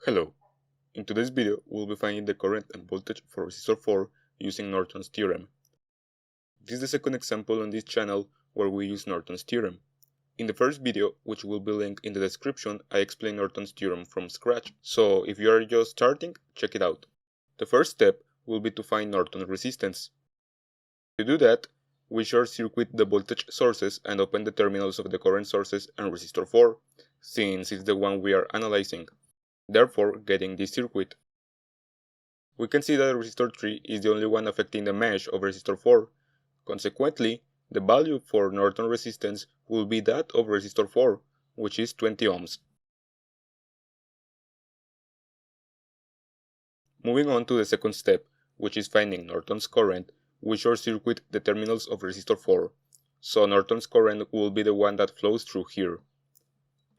Hello, in today's video we'll be finding the current and voltage for resistor 4 using Norton's theorem. This is the second example on this channel where we use Norton's theorem. In the first video, which will be linked in the description, I explain Norton's theorem from scratch, so if you are just starting, check it out. The first step will be to find Norton resistance. To do that, we short circuit the voltage sources and open the terminals of the current sources and resistor 4, since it's the one we are analyzing, therefore getting this circuit. We can see that resistor 3 is the only one affecting the mesh of resistor 4. Consequently, the value for Norton resistance will be that of resistor 4, which is 20 ohms. Moving on to the second step, which is finding Norton's current, we short circuit the terminals of resistor 4, so Norton's current will be the one that flows through here.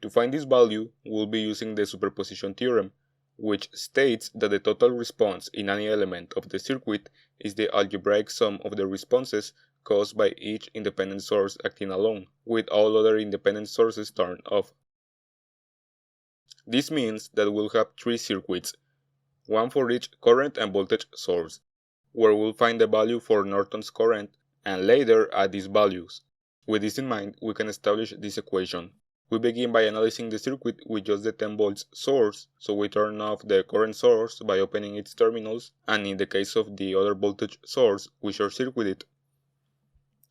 To find this value, we'll be using the superposition theorem, which states that the total response in any element of the circuit is the algebraic sum of the responses caused by each independent source acting alone, with all other independent sources turned off. This means that we'll have three circuits, one for each current and voltage source, where we'll find the value for Norton's current and later add these values. With this in mind, we can establish this equation. We begin by analyzing the circuit with just the 10 volts source, so we turn off the current source by opening its terminals, and in the case of the other voltage source, we short circuit it.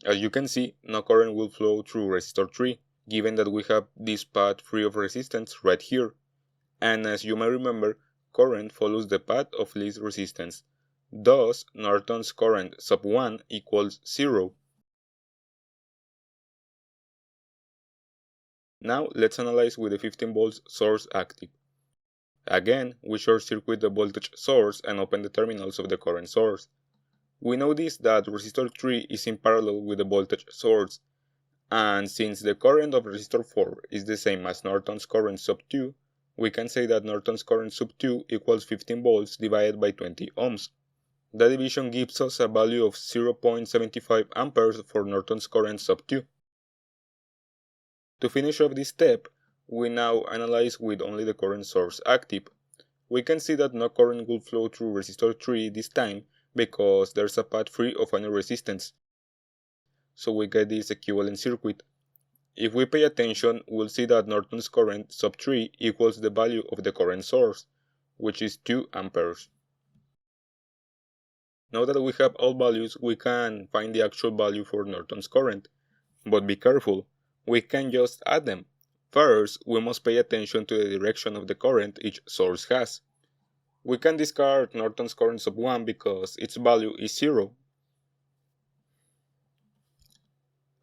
As you can see, no current will flow through resistor 3, given that we have this path free of resistance right here. And as you may remember, current follows the path of least resistance. Thus, Norton's current sub 1 equals 0. Now let's analyze with the 15 volts source active. Again, we short circuit the voltage source and open the terminals of the current source. We notice that resistor 3 is in parallel with the voltage source, and since the current of resistor 4 is the same as Norton's current sub 2, we can say that Norton's current sub 2 equals 15 volts divided by 20 ohms. The division gives us a value of 0.75 amperes for Norton's current sub 2. To finish off this step, we now analyze with only the current source active. We can see that no current will flow through resistor 3 this time because there's a path free of any resistance. So we get this equivalent circuit. If we pay attention, we'll see that Norton's current sub 3 equals the value of the current source, which is 2 amperes. Now that we have all values, we can find the actual value for Norton's current. But be careful, we can't just add them. First, we must pay attention to the direction of the current each source has. We can discard Norton's current sub 1 because its value is 0.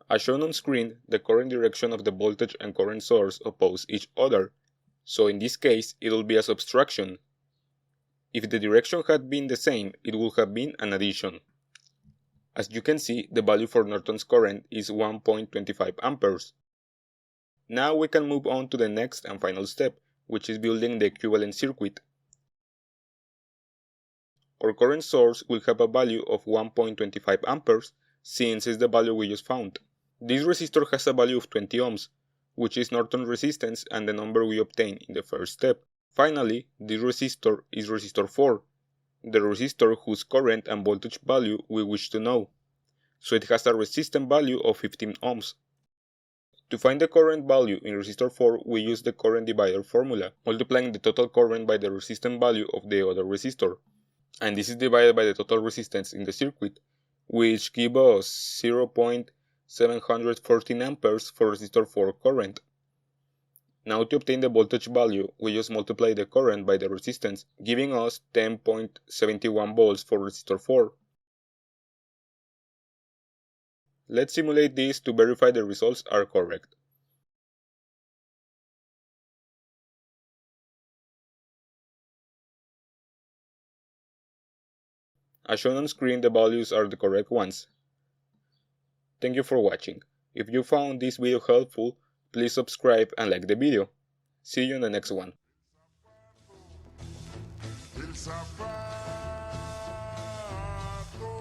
As shown on screen, the current direction of the voltage and current source oppose each other, so in this case it will be a subtraction. If the direction had been the same, it would have been an addition. As you can see, the value for Norton's current is 1.25 amperes. Now we can move on to the next and final step, which is building the equivalent circuit. Our current source will have a value of 1.25 amperes, since it's the value we just found. This resistor has a value of 20 ohms, which is Norton resistance and the number we obtained in the first step. Finally, this resistor is resistor 4, the resistor whose current and voltage value we wish to know. So it has a resistance value of 15 ohms. To find the current value in resistor 4, we use the current divider formula, multiplying the total current by the resistance value of the other resistor. And this is divided by the total resistance in the circuit, which gives us 0.714 amperes for resistor 4 current. Now to obtain the voltage value, we just multiply the current by the resistance, giving us 10.71 volts for resistor 4. Let's simulate this to verify the results are correct. As shown on screen, the values are the correct ones. Thank you for watching. If you found this video helpful, please subscribe and like the video. See you in the next one.